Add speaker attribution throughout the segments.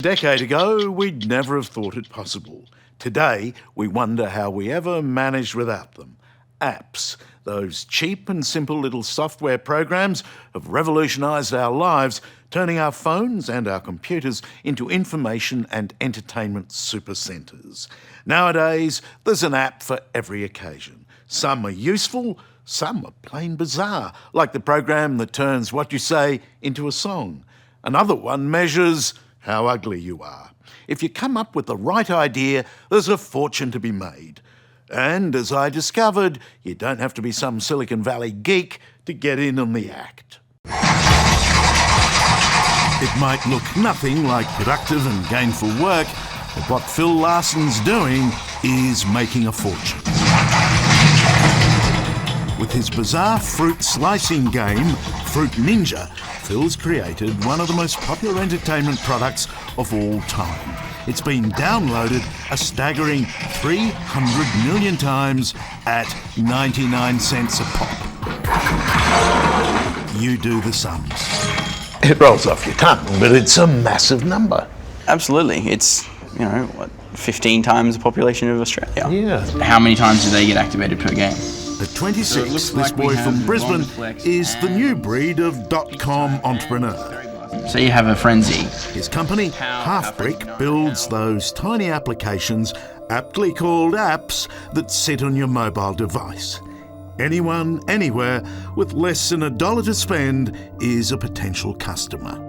Speaker 1: A decade ago, we'd never have thought it possible. Today, we wonder how we ever managed without them. Apps, those cheap and simple little software programs, have revolutionised our lives, turning our phones and our computers into information and entertainment supercentres. Nowadays, there's an app for every occasion. Some are useful, some are plain bizarre, like the program that turns what you say into a song. Another one measures how ugly you are. If you come up with the right idea, there's a fortune to be made. And as I discovered, you don't have to be some Silicon Valley geek to get in on the act. It might look nothing like productive and gainful work, but what Phil Larson's doing is making a fortune. With his bizarre fruit slicing game, Fruit Ninja, Phil's created one of the most popular entertainment products of all time. It's been downloaded a staggering 300 million times at 99 cents a pop. You do the sums. It rolls off your tongue, but it's a massive number.
Speaker 2: Absolutely. It's, 15 times the population of Australia.
Speaker 1: Yeah.
Speaker 2: How many times do they get activated per game?
Speaker 1: At 26, this boy from Brisbane is the new breed of dot-com entrepreneur.
Speaker 2: So you have a frenzy.
Speaker 1: His company, Halfbrick, builds those tiny applications, aptly called apps, that sit on your mobile device. Anyone, anywhere, with less than $1 to spend is a potential customer.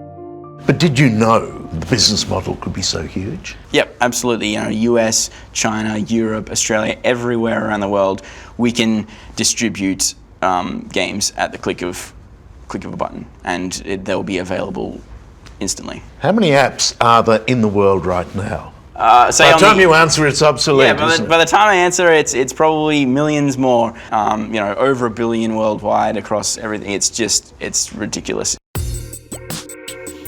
Speaker 1: But did you know the business model could be so huge?
Speaker 2: Yep, absolutely. US, China, Europe, Australia, everywhere around the world, we can distribute games at the click of a button, and they'll be available instantly.
Speaker 1: How many apps are there in the world right now? By the time you answer, it's obsolete.
Speaker 2: Yeah, by the time I answer, it's probably millions more. Over 1 billion worldwide across everything. It's ridiculous.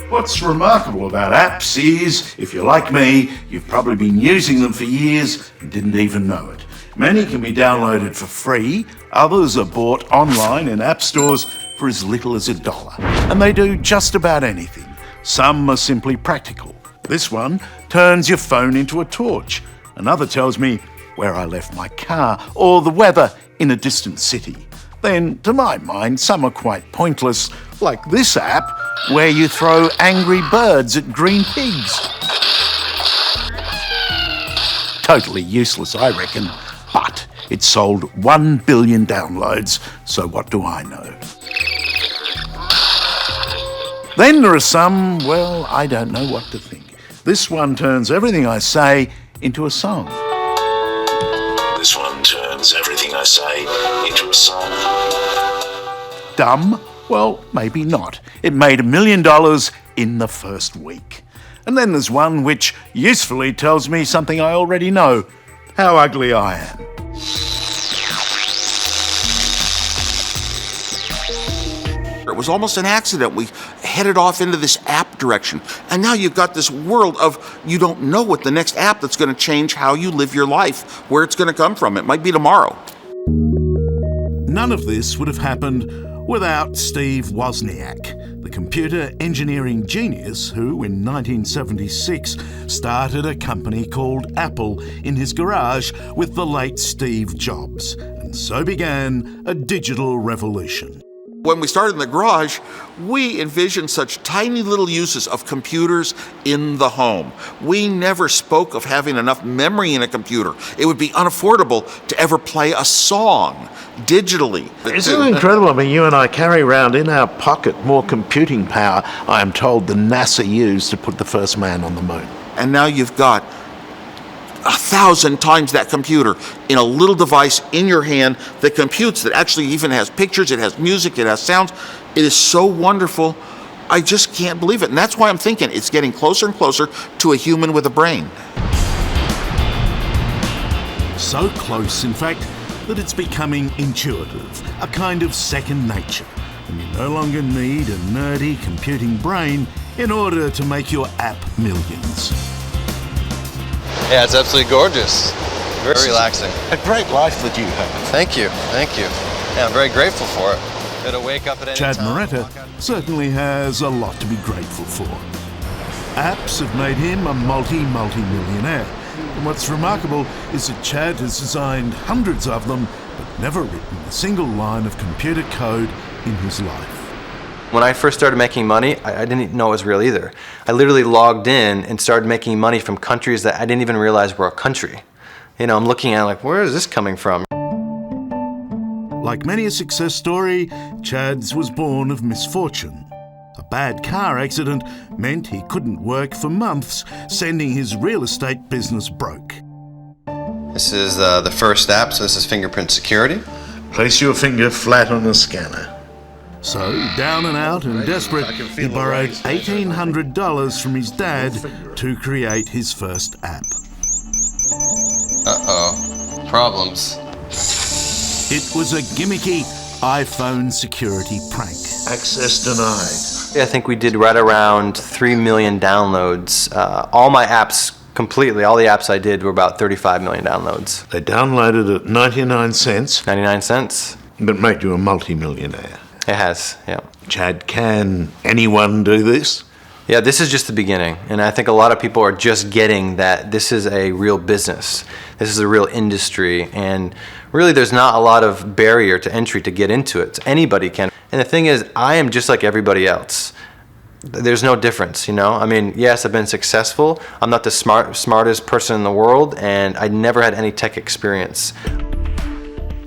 Speaker 1: What's remarkable about apps is, if you're like me, you've probably been using them for years and didn't even know it. Many can be downloaded for free, others are bought online in app stores for as little as $1. And they do just about anything. Some are simply practical. This one turns your phone into a torch. Another tells me where I left my car or the weather in a distant city. Then, to my mind, some are quite pointless, like this app, where you throw angry birds at green pigs. Totally useless, I reckon, but it sold 1 billion downloads, so what do I know? Then there are some, well, I don't know what to think. This one turns everything I say into a song. This one turns everything I say into a song. Dumb? Well, maybe not. It made $1 million in the first week. And then there's one which usefully tells me something I already know, how ugly I am.
Speaker 3: It was almost an accident. We headed off into this app direction. And now you've got this world of, you don't know what the next app that's going to change how you live your life, where it's going to come from. It might be tomorrow.
Speaker 1: None of this would have happened without Steve Wozniak, the computer engineering genius who, in 1976, started a company called Apple in his garage with the late Steve Jobs. And so began a digital revolution.
Speaker 3: When we started in the garage, we envisioned such tiny little uses of computers in the home. We never spoke of having enough memory in a computer. It would be unaffordable to ever play a song digitally.
Speaker 1: Isn't it incredible? I mean, you and I carry around in our pocket more computing power, I am told, than NASA used to put the first man on the moon.
Speaker 3: And now you've got 1,000 times that computer in a little device in your hand that computes, that actually even has pictures, it has music, it has sounds. It is so wonderful. I just can't believe it. And that's why I'm thinking it's getting closer and closer to a human with a brain.
Speaker 1: So close, in fact, that it's becoming intuitive, a kind of second nature. And you no longer need a nerdy computing brain in order to make your app millions.
Speaker 4: Yeah, it's absolutely gorgeous. Very relaxing.
Speaker 1: A great life that you have.
Speaker 4: Thank you. Yeah, I'm very grateful for it. It'll wake up at any
Speaker 1: Chad
Speaker 4: time.
Speaker 1: Moretta certainly has a lot to be grateful for. Apps have made him a multi-millionaire. And what's remarkable is that Chad has designed hundreds of them, but never written a single line of computer code in his life.
Speaker 4: When I first started making money, I didn't know it was real either. I literally logged in and started making money from countries that I didn't even realize were a country. You know, I'm looking at it like, where is this coming from?
Speaker 1: Like many a success story, Chad's was born of misfortune. A bad car accident meant he couldn't work for months, sending his real estate business broke.
Speaker 4: This is the first app, so this is fingerprint security.
Speaker 1: Place your finger flat on the scanner. So, down and out and desperate, he borrowed $1,800 from his dad to create his first app.
Speaker 4: Uh-oh, problems.
Speaker 1: It was a gimmicky iPhone security prank. Access denied.
Speaker 4: I think we did right around 3 million downloads. All my apps completely, all the apps I did were about 35 million downloads.
Speaker 1: They downloaded at 99 cents.
Speaker 4: 99 cents?
Speaker 1: But made you a multi-millionaire.
Speaker 4: It has, yeah.
Speaker 1: Chad, can anyone do this?
Speaker 4: Yeah, this is just the beginning. And I think a lot of people are just getting that this is a real business. This is a real industry. And really, there's not a lot of barrier to entry to get into it. Anybody can. And the thing is, I am just like everybody else. There's no difference, you know? I mean, yes, I've been successful. I'm not the smartest person in the world, and I never had any tech experience.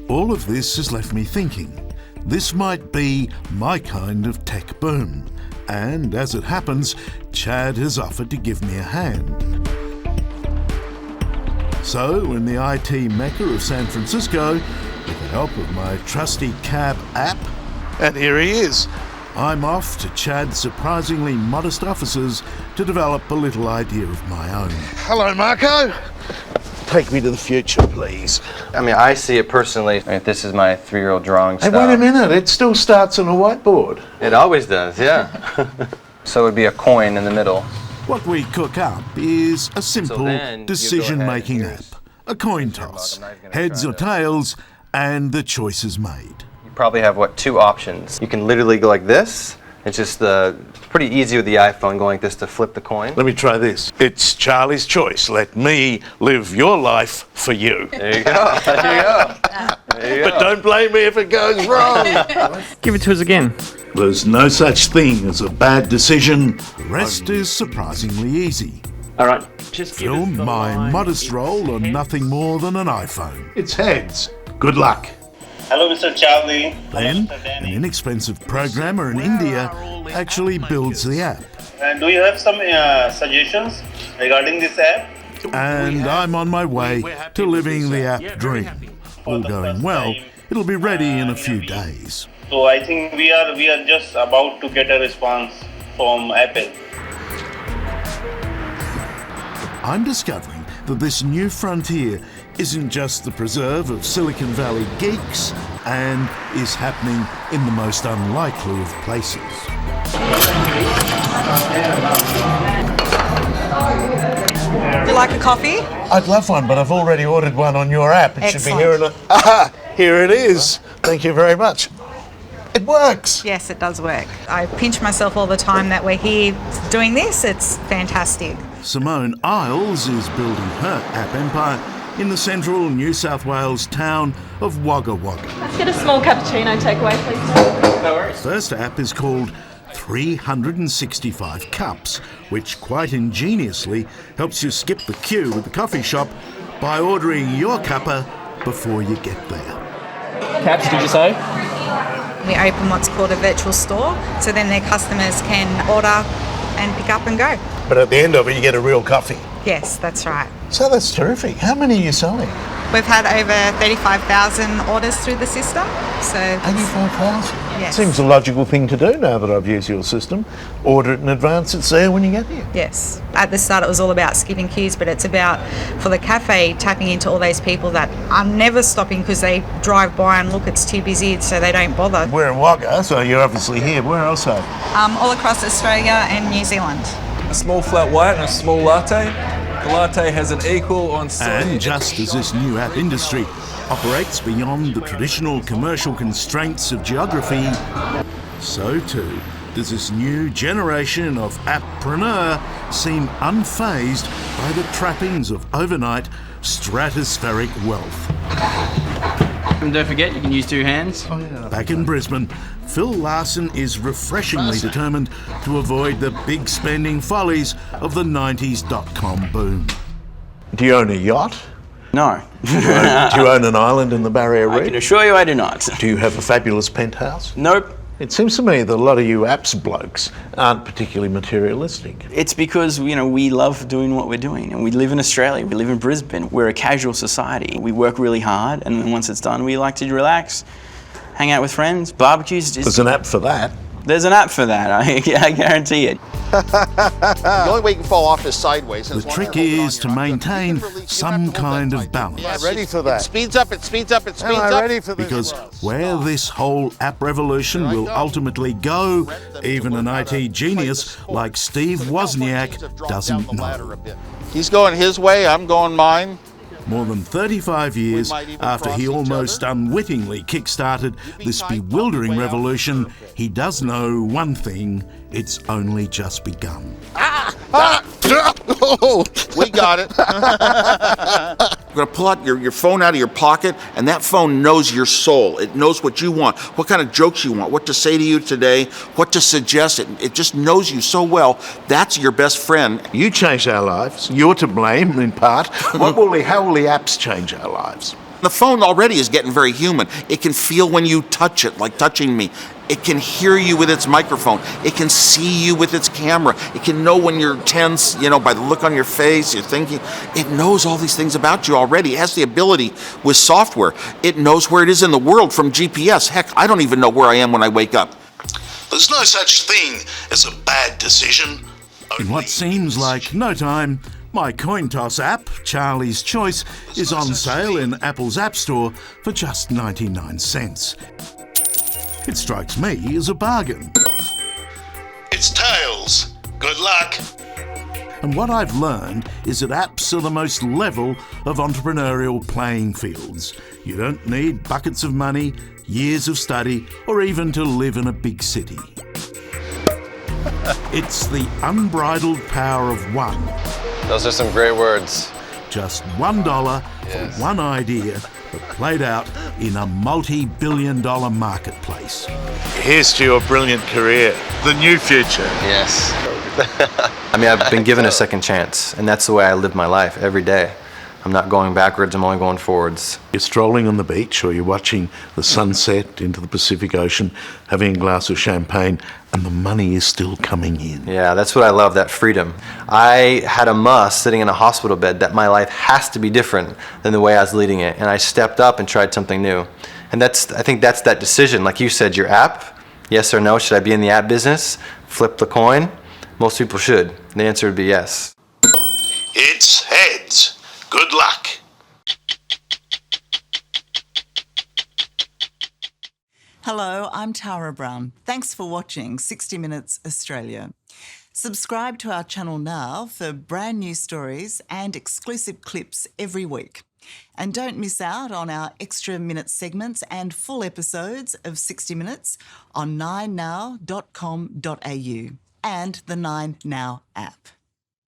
Speaker 1: All of this has left me thinking. This might be my kind of tech boom. And as it happens, Chad has offered to give me a hand. So, in the IT mecca of San Francisco, with the help of my trusty cab app, and here he is, I'm off to Chad's surprisingly modest offices to develop a little idea of my own. Hello, Marco. Take me to the future, please.
Speaker 4: I mean, I see it personally. I mean, this is my 3-year-old drawing style.
Speaker 1: Hey, wait a minute. It still starts on a whiteboard.
Speaker 4: It always does, yeah. So it would be a coin in the middle.
Speaker 1: What we cook up is a simple
Speaker 4: then you
Speaker 1: decision-making
Speaker 4: go
Speaker 1: app.
Speaker 4: ahead
Speaker 1: A coin toss. Heads or tails, and the choice is made.
Speaker 4: You probably have, what, 2 options. You can literally go like this. It's just pretty easy with the iPhone going like this to flip the coin.
Speaker 1: Let me try this. It's Charlie's choice. Let me live your life for you.
Speaker 4: There you go. There you go. There you go.
Speaker 1: But don't blame me if it goes wrong.
Speaker 5: Give it to us again.
Speaker 1: There's no such thing as a bad decision. The rest is surprisingly easy.
Speaker 5: All right, just give us
Speaker 1: Film
Speaker 5: the
Speaker 1: my
Speaker 5: line.
Speaker 1: modest role on nothing more than an iPhone. It's heads. Good luck.
Speaker 6: Hello, Mr. Charlie.
Speaker 1: Then, an inexpensive programmer in India actually builds the app.
Speaker 6: And do you have some suggestions regarding this app?
Speaker 1: And I'm on my way to living the app dream. All going well, it'll be ready in a few days.
Speaker 6: So I think we are just about to get a response from Apple.
Speaker 1: I'm discovering that this new frontier isn't just the preserve of Silicon Valley geeks and is happening in the most unlikely of places.
Speaker 7: Would you like a coffee?
Speaker 1: I'd love one, but I've already ordered one on your app. It should be
Speaker 7: Excellent.
Speaker 1: here in a... Aha! Here it is. Thank you very much. It works.
Speaker 7: Yes, it does work. I pinch myself all the time that we're here doing this. It's fantastic.
Speaker 1: Simone Isles is building her app empire in the central New South Wales town of Wagga Wagga.
Speaker 8: Let's get a small cappuccino takeaway, please.
Speaker 1: First app is called 365 Cups, which quite ingeniously helps you skip the queue at the coffee shop by ordering your cuppa before you get there.
Speaker 5: Caps, did you say?
Speaker 7: We open what's called a virtual store, so then their customers can order and pick up and go.
Speaker 1: But at the end of it, you get a real coffee.
Speaker 7: Yes, that's right.
Speaker 1: So that's terrific. How many are you selling?
Speaker 7: We've had over 35,000 orders through the system, so
Speaker 1: 85,000.
Speaker 7: Yes.
Speaker 1: Seems a logical thing to do now that I've used your system. Order it in advance, it's there when you get here.
Speaker 7: yes. At the start it was all about skipping queues, but it's about, for the cafe, tapping into all those people that are never stopping because they drive by and look, it's too busy, so they don't bother.
Speaker 1: We're in Wagga, so you're obviously here. Where else are you?
Speaker 7: All across Australia and New Zealand.
Speaker 9: A small flat white and a small latte. The latte has an equal on
Speaker 1: And just as this new app industry operates beyond the traditional commercial constraints of geography, so too does this new generation of appreneur seem unfazed by the trappings of overnight stratospheric wealth.
Speaker 2: And don't forget, you can use two hands.
Speaker 1: Back in Brisbane, Phil Larson is refreshingly determined to avoid the big spending follies of the 90s dot-com boom.
Speaker 10: Do you own a yacht?
Speaker 2: No.
Speaker 10: Do you own an island in the Barrier Reef?
Speaker 2: I can assure you I do not.
Speaker 10: Do you have a fabulous penthouse?
Speaker 2: Nope.
Speaker 10: It seems to me that a lot of you apps blokes aren't particularly materialistic.
Speaker 2: It's because, we love doing what we're doing, and we live in Australia, we live in Brisbane. We're a casual society. We work really hard, and then once it's done, we like to relax, hang out with friends, barbecues.
Speaker 10: There's an app for that.
Speaker 2: There's an app for that, I guarantee it.
Speaker 3: The only way you can fall off is sideways.
Speaker 1: The trick is to maintain some kind of balance.
Speaker 3: Yeah, ready for that. It speeds up, it speeds up, it speeds up.
Speaker 10: Ready for this?
Speaker 1: Because where this whole app revolution will ultimately go, even an IT genius like Steve Wozniak doesn't know.
Speaker 3: He's going his way, I'm going mine.
Speaker 1: More than 35 years after he almost unwittingly kick-started this bewildering revolution, he does know one thing: it's only just begun.
Speaker 3: We got it. You're going to pull out your phone out of your pocket, and that phone knows your soul. It knows what you want, what kind of jokes you want, what to say to you today, what to suggest. It just knows you so well. That's your best friend.
Speaker 10: You changed our lives. You're to blame, in part. How will the apps change our lives?
Speaker 3: The phone already is getting very human. It can feel when you touch it, like touching me. It can hear you with its microphone. It can see you with its camera. It can know when you're tense, by the look on your face, you're thinking. It knows all these things about you already. It has the ability with software. It knows where it is in the world from GPS. Heck, I don't even know where I am when I wake up.
Speaker 1: There's no such thing as a bad decision. In what seems like no time, my coin toss app, Charlie's Choice, is on sale in Apple's App Store for just 99 cents. It strikes me as a bargain. It's tails. Good luck. And what I've learned is that apps are the most level of entrepreneurial playing fields. You don't need buckets of money, years of study, or even to live in a big city. It's the unbridled power of one.
Speaker 4: Those are some great words.
Speaker 1: Just $1 for one idea, but played out in a multi-billion-dollar marketplace.
Speaker 10: Here's to your brilliant career, the new future.
Speaker 4: Yes. I've been given a second chance, and that's the way I live my life every day. I'm not going backwards, I'm only going forwards.
Speaker 1: You're strolling on the beach, or you're watching the sunset into the Pacific Ocean, having a glass of champagne, and the money is still coming in.
Speaker 4: Yeah, that's what I love, that freedom. I had a must sitting in a hospital bed that my life has to be different than the way I was leading it, and I stepped up and tried something new. And I think that's that decision. Like you said, your app, yes or no, should I be in the app business? Flip the coin? Most people should. The answer would be yes.
Speaker 1: It's heads. Good luck.
Speaker 11: Hello, I'm Tara Brown. Thanks for watching 60 Minutes Australia. Subscribe to our channel now for brand new stories and exclusive clips every week. And don't miss out on our extra minute segments and full episodes of 60 Minutes on 9now.com.au and the 9Now app.